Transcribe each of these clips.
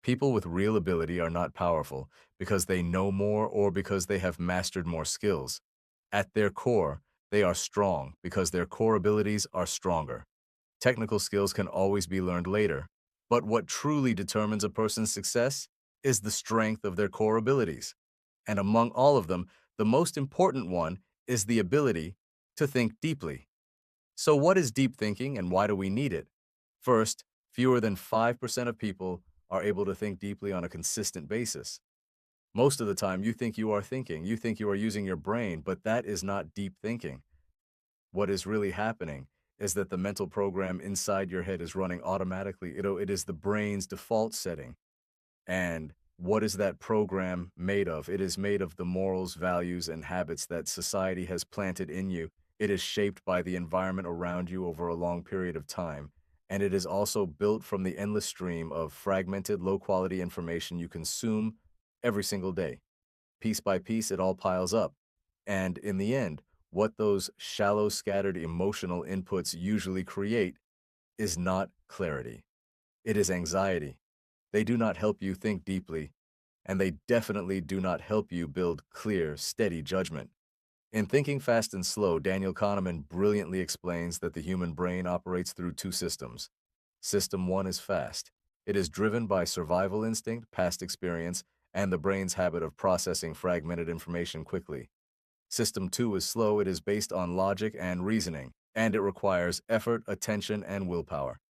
People with real ability are not powerful because they know more or because they have mastered more skills. At their core, they are strong because their core abilities are stronger. Technical skills can always be learned later, but what truly determines a person's success is the strength of their core abilities. And among all of them, the most important one is the ability to think deeply. So, what is deep thinking and why do we need it? First, fewer than 5% of people are able to think deeply on a consistent basis. Most of the time, you think you are thinking, you think you are using your brain, but that is not deep thinking. What is really happening is that the mental program inside your head is running automatically. It is the brain's default setting. And what is that program made of? It is made of the morals, values, and habits that society has planted in you. It is shaped by the environment around you over a long period of time. And it is also built from the endless stream of fragmented, low quality information you consume every single day. Piece by piece, it all piles up. And in the end, what those shallow, scattered emotional inputs usually create is not clarity. It is anxiety. They do not help you think deeply, and they definitely do not help you build clear, steady judgment. In Thinking Fast and Slow, Daniel Kahneman brilliantly explains that the human brain operates through two systems. System one is fast. It is driven by survival instinct, past experience, and the brain's habit of processing fragmented information quickly. System two is slow. It is based on logic and reasoning, and it requires effort, attention, and willpower.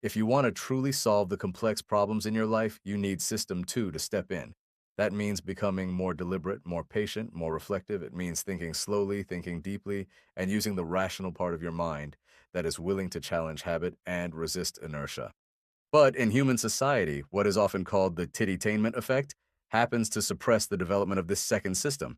If you want to truly solve the complex problems in your life, you need System 2 to step in. That means becoming more deliberate, more patient, more reflective. It means thinking slowly, thinking deeply, and using the rational part of your mind that is willing to challenge habit and resist inertia. But in human society, what is often called the tittytainment effect happens to suppress the development of this second system.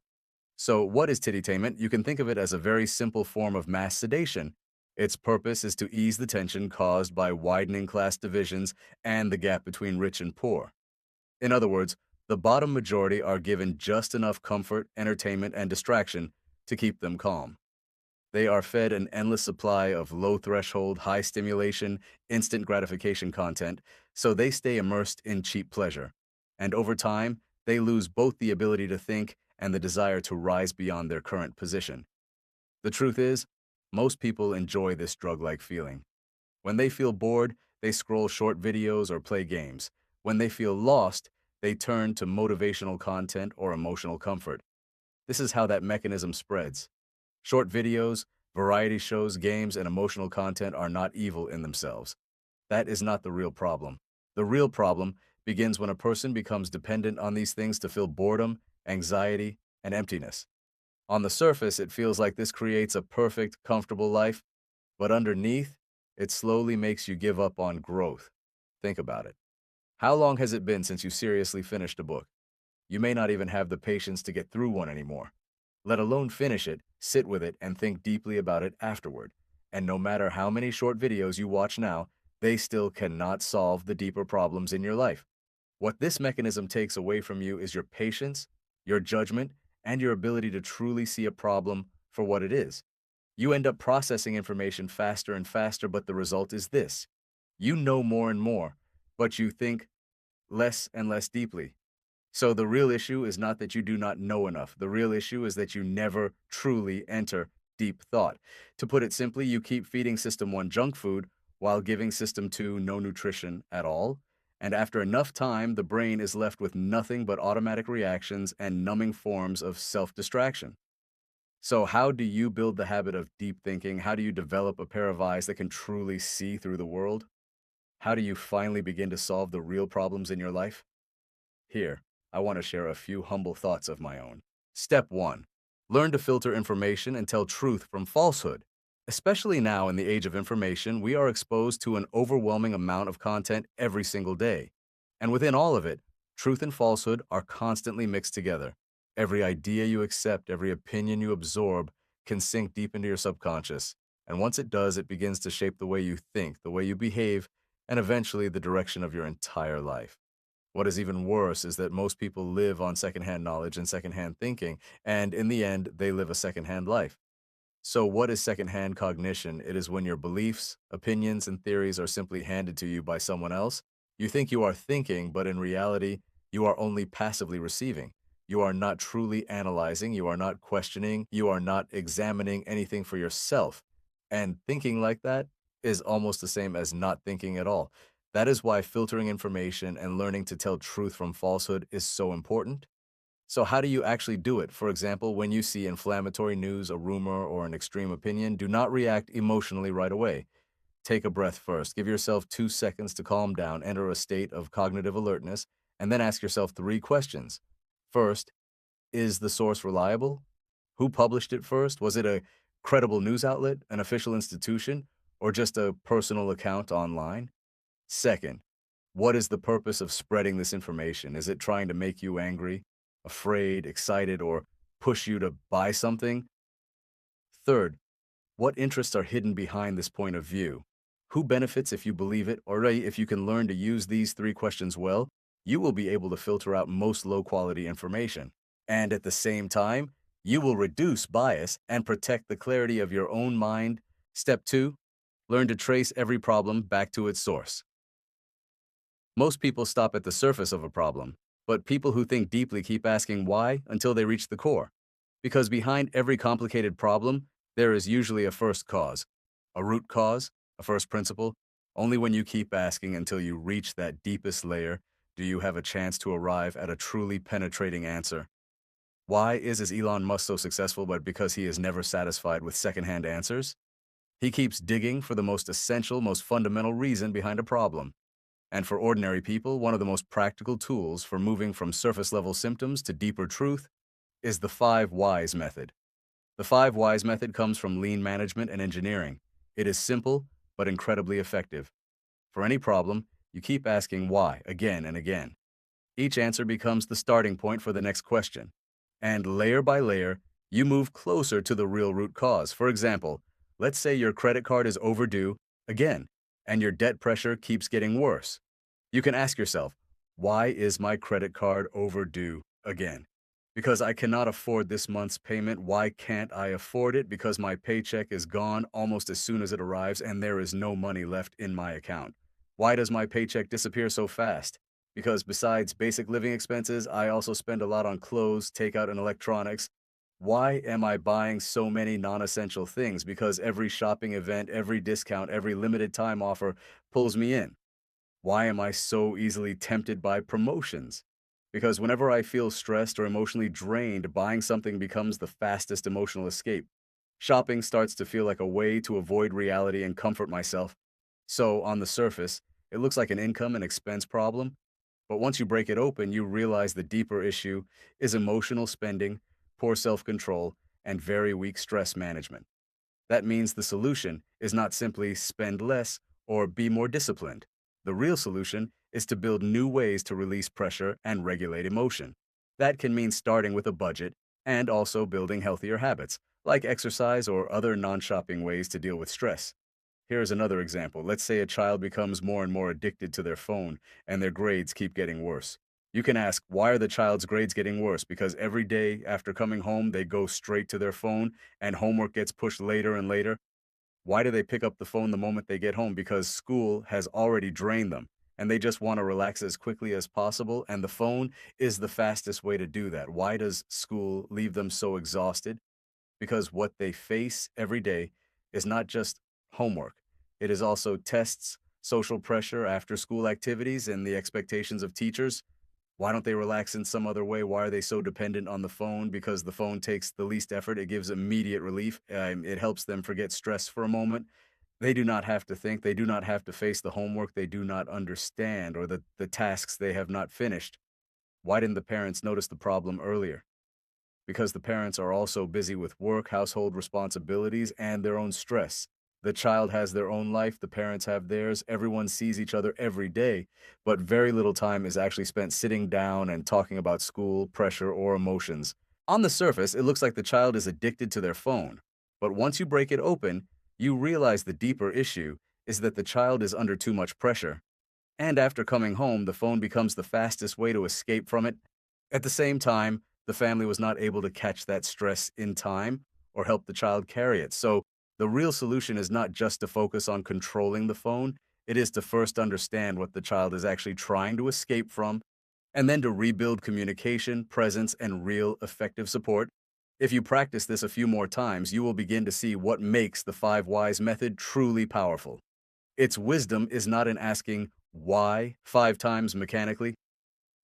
So, what is tittytainment? You can think of it as a very simple form of mass sedation. Its purpose is to ease the tension caused by widening class divisions and the gap between rich and poor. In other words, the bottom majority are given just enough comfort, entertainment, and distraction to keep them calm. They are fed an endless supply of low threshold, high stimulation, instant gratification content, so they stay immersed in cheap pleasure. And over time, they lose both the ability to think and the desire to rise beyond their current position. The truth is, most people enjoy this drug like feeling. When they feel bored, they scroll short videos or play games. When they feel lost, they turn to motivational content or emotional comfort. This is how that mechanism spreads. Short videos, variety shows, games, and emotional content are not evil in themselves. That is not the real problem. The real problem begins when a person becomes dependent on these things to fill boredom, anxiety, and emptiness. On the surface, it feels like this creates a perfect, comfortable life, but underneath, it slowly makes you give up on growth. Think about it. How long has it been since you seriously finished a book? You may not even have the patience to get through one anymore. Let alone finish it, sit with it, and think deeply about it afterward. And no matter how many short videos you watch now, they still cannot solve the deeper problems in your life. What this mechanism takes away from you is your patience, your judgment, and your ability to truly see a problem for what it is. You end up processing information faster and faster, but the result is this. You know more and more, but you think less and less deeply. So the real issue is not that you do not know enough. The real issue is that you never truly enter deep thought. To put it simply, you keep feeding System 1 junk food while giving System 2 no nutrition at all. And after enough time, the brain is left with nothing but automatic reactions and numbing forms of self-distraction. So how do you build the habit of deep thinking? How do you develop a pair of eyes that can truly see through the world? How do you finally begin to solve the real problems in your life? Here, I want to share a few humble thoughts of my own. Step 1. Learn to filter information and tell truth from falsehood. Especially now in the age of information, we are exposed to an overwhelming amount of content every single day. And within all of it, truth and falsehood are constantly mixed together. Every idea you accept, every opinion you absorb, can sink deep into your subconscious. And once it does, it begins to shape the way you think, the way you behave, and eventually the direction of your entire life. What is even worse is that most people live on secondhand knowledge and secondhand thinking, and in the end, they live a secondhand life. So, what is secondhand cognition? It is when your beliefs, opinions, and theories are simply handed to you by someone else, You think you are thinking, but in reality, you are only passively receiving. You are not truly analyzing, you are not questioning, you are not examining anything for yourself. And thinking like that is almost the same as not thinking at all. That is why filtering information and learning to tell truth from falsehood is so important. So, how do you actually do it? For example, when you see inflammatory news, a rumor, or an extreme opinion, do not react emotionally right away. Take a breath first. Give yourself 2 seconds to calm down, enter a state of cognitive alertness, and then ask yourself three questions. First, is the source reliable? Who published it first? Was it a credible news outlet, an official institution, or just a personal account online? Second, what is the purpose of spreading this information? Is it trying to make you angry, afraid, excited, or push you to buy something? Third, what interests are hidden behind this point of view? Who benefits if you believe it? Already, if you can learn to use these three questions well, you will be able to filter out most low quality information. And at the same time, you will reduce bias and protect the clarity of your own mind. Step two, learn to trace every problem back to its source. Most people stop at the surface of a problem, but people who think deeply keep asking why until they reach the core. Because behind every complicated problem, there is usually a first cause, a root cause, a first principle. Only when you keep asking until you reach that deepest layer do you have a chance to arrive at a truly penetrating answer. Why is Elon Musk so successful? But because he is never satisfied with secondhand answers? He keeps digging for the most essential, most fundamental reason behind a problem. And for ordinary people, one of the most practical tools for moving from surface level symptoms to deeper truth is the 5 whys method. The 5 whys method comes from lean management and engineering. It is simple, but incredibly effective. For any problem, you keep asking why again and again. Each answer becomes the starting point for the next question. And layer by layer, you move closer to the real root cause. For example, let's say your credit card is overdue again, and your debt pressure keeps getting worse. You can ask yourself, why is my credit card overdue again? Because I cannot afford this month's payment. Why can't I afford it? Because my paycheck is gone almost as soon as it arrives and there is no money left in my account. Why does my paycheck disappear so fast? Because besides basic living expenses, I also spend a lot on clothes, takeout, and electronics. Why am I buying so many non-essential things? Because every shopping event, every discount, every limited time offer pulls me in. Why am I so easily tempted by promotions? Because whenever I feel stressed or emotionally drained, buying something becomes the fastest emotional escape. Shopping starts to feel like a way to avoid reality and comfort myself. So, on the surface, it looks like an income and expense problem. But once you break it open, you realize the deeper issue is emotional spending, poor self control, and very weak stress management. That means the solution is not simply spend less or be more disciplined. The real solution is to build new ways to release pressure and regulate emotion. That can mean starting with a budget and also building healthier habits, like exercise or other non shopping ways to deal with stress. Here's another example. Let's say a child becomes more and more addicted to their phone and their grades keep getting worse. You can ask, why are the child's grades getting worse? Because every day after coming home, they go straight to their phone and homework gets pushed later and later. Why do they pick up the phone the moment they get home? Because school has already drained them and they just want to relax as quickly as possible. And the phone is the fastest way to do that. Why does school leave them so exhausted? Because what they face every day is not just homework, it is also tests, social pressure, after school activities, and the expectations of teachers. Why don't they relax in some other way? Why are they so dependent on the phone? Because the phone takes the least effort. It gives immediate relief. It helps them forget stress for a moment. They do not have to think. They do not have to face the homework they do not understand or the tasks they have not finished. Why didn't the parents notice the problem earlier? Because the parents are also busy with work, household responsibilities, and their own stress. The child has their own life, the parents have theirs, everyone sees each other every day, but very little time is actually spent sitting down and talking about school, pressure, or emotions. On the surface, it looks like the child is addicted to their phone, but once you break it open, you realize the deeper issue is that the child is under too much pressure. And after coming home, the phone becomes the fastest way to escape from it. At the same time, the family was not able to catch that stress in time or help the child carry it. So the real solution is not just to focus on controlling the phone, It is to first understand what the child is actually trying to escape from, and then to rebuild communication, presence, and real effective support. If you practice this a few more times, you will begin to see what makes the five whys method truly powerful. Its wisdom is not in asking why 5 times mechanically.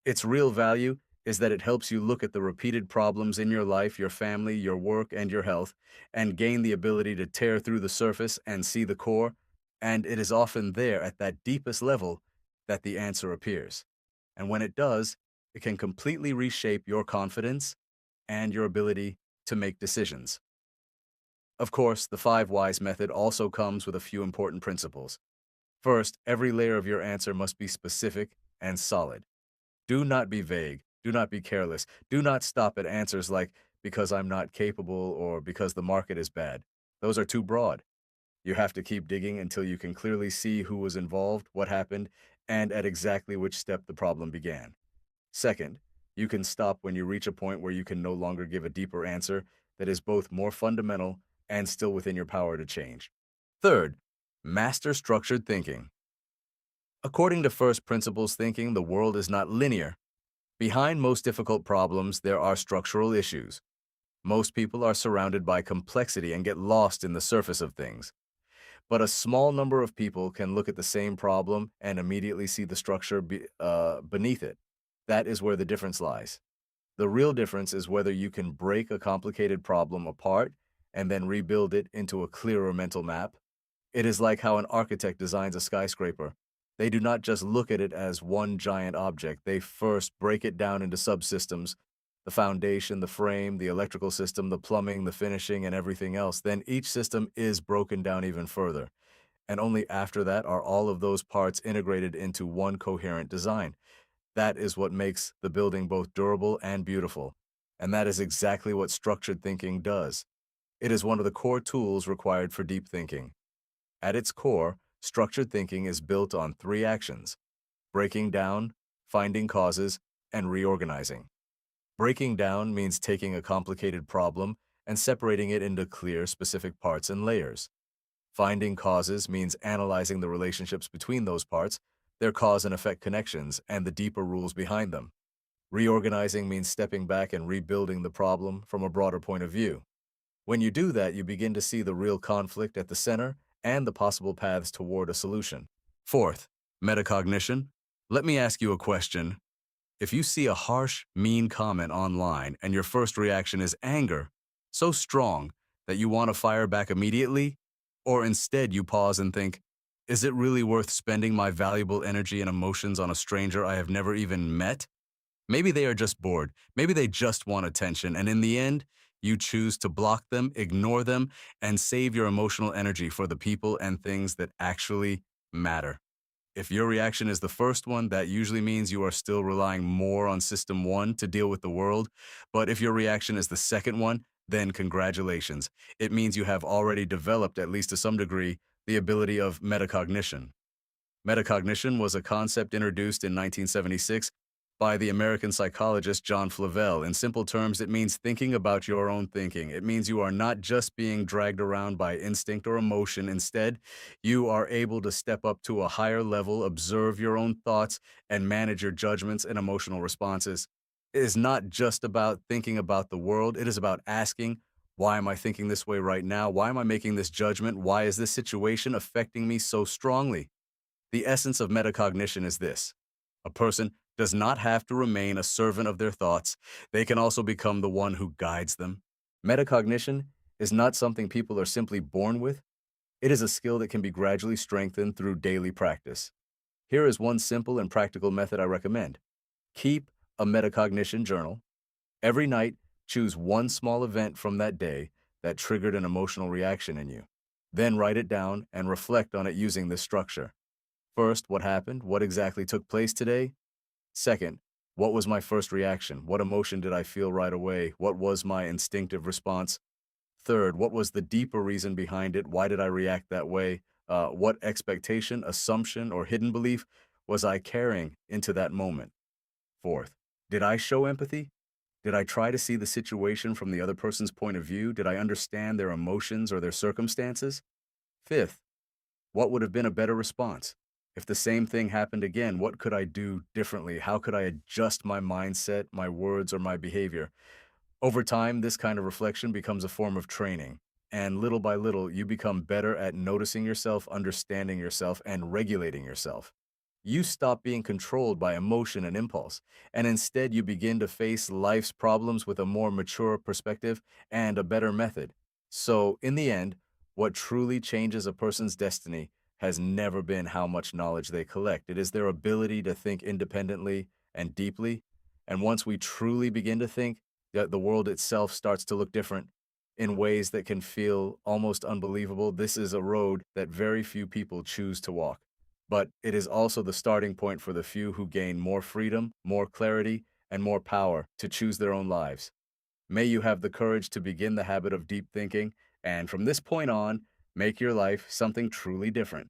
Its real value is that it helps you look at the repeated problems in your life, your family, your work, and your health, and gain the ability to tear through the surface and see the core. And it is often there at that deepest level that the answer appears. And when it does, it can completely reshape your confidence and your ability to make decisions. Of course, the five whys method also comes with a few important principles. First, every layer of your answer must be specific and solid. Do not be vague. Do not be careless. Do not stop at answers like, because I'm not capable or because the market is bad. Those are too broad. You have to keep digging until you can clearly see who was involved, what happened, and at exactly which step the problem began. Second, you can stop when you reach a point where you can no longer give a deeper answer that is both more fundamental and still within your power to change. Third, master structured thinking. According to first principles thinking, the world is not linear. Behind most difficult problems, there are structural issues. Most people are surrounded by complexity and get lost in the surface of things. But a small number of people can look at the same problem and immediately see the structure beneath it. That is where the difference lies. The real difference is whether you can break a complicated problem apart and then rebuild it into a clearer mental map. It is like how an architect designs a skyscraper. They do not just look at it as one giant object. They first break it down into subsystems, the foundation, the frame, the electrical system, the plumbing, the finishing, and everything else. Then each system is broken down even further. And only after that are all of those parts integrated into one coherent design. That is what makes the building both durable and beautiful. And that is exactly what structured thinking does. It is one of the core tools required for deep thinking. At its core, structured thinking is built on 3 actions: breaking down, finding causes, and reorganizing. Breaking down means taking a complicated problem and separating it into clear, specific parts and layers. Finding causes means analyzing the relationships between those parts, their cause and effect connections, and the deeper rules behind them. Reorganizing means stepping back and rebuilding the problem from a broader point of view. When you do that, you begin to see the real conflict at the center and the possible paths toward a solution. Fourth, metacognition. Let me ask you a question. If you see a harsh, mean comment online and your first reaction is anger, so strong that you want to fire back immediately, or instead you pause and think, is it really worth spending my valuable energy and emotions on a stranger I have never even met? Maybe they are just bored. Maybe they just want attention. And in the end, you choose to block them, ignore them, and save your emotional energy for the people and things that actually matter. If your reaction is the first one, that usually means you are still relying more on system one to deal with the world. But if your reaction is the second one, then congratulations. It means you have already developed, at least to some degree, the ability of metacognition. Metacognition was a concept introduced in 1976 by the American psychologist John Flavel. In simple terms, it means thinking about your own thinking. It means you are not just being dragged around by instinct or emotion. Instead, you are able to step up to a higher level, observe your own thoughts, and manage your judgments and emotional responses. It is not just about thinking about the world. It is about asking, why am I thinking this way right now? Why am I making this judgment? Why is this situation affecting me so strongly? The essence of metacognition is this: a person does not have to remain a servant of their thoughts. They can also become the one who guides them. Metacognition is not something people are simply born with. It is a skill that can be gradually strengthened through daily practice. Here is one simple and practical method I recommend. Keep a metacognition journal. Every night, choose one small event from that day that triggered an emotional reaction in you. Then write it down and reflect on it using this structure. First, what happened? What exactly took place today? Second, what was my first reaction? What emotion did I feel right away? What was my instinctive response? Third, what was the deeper reason behind it? Why did I react that way? What expectation, assumption, or hidden belief was I carrying into that moment? Fourth, did I show empathy? Did I try to see the situation from the other person's point of view? Did I understand their emotions or their circumstances? Fifth, what would have been a better response? If the same thing happened again, what could I do differently? How could I adjust my mindset, my words, or my behavior? Over time, this kind of reflection becomes a form of training. And little by little, you become better at noticing yourself, understanding yourself, and regulating yourself. You stop being controlled by emotion and impulse, and instead you begin to face life's problems with a more mature perspective and a better method. So, in the end, what truly changes a person's destiny has never been how much knowledge they collect. It is their ability to think independently and deeply. And once we truly begin to think, the world itself starts to look different in ways that can feel almost unbelievable. This is a road that very few people choose to walk. But it is also the starting point for the few who gain more freedom, more clarity, and more power to choose their own lives. May you have the courage to begin the habit of deep thinking, and from this point on, make your life something truly different.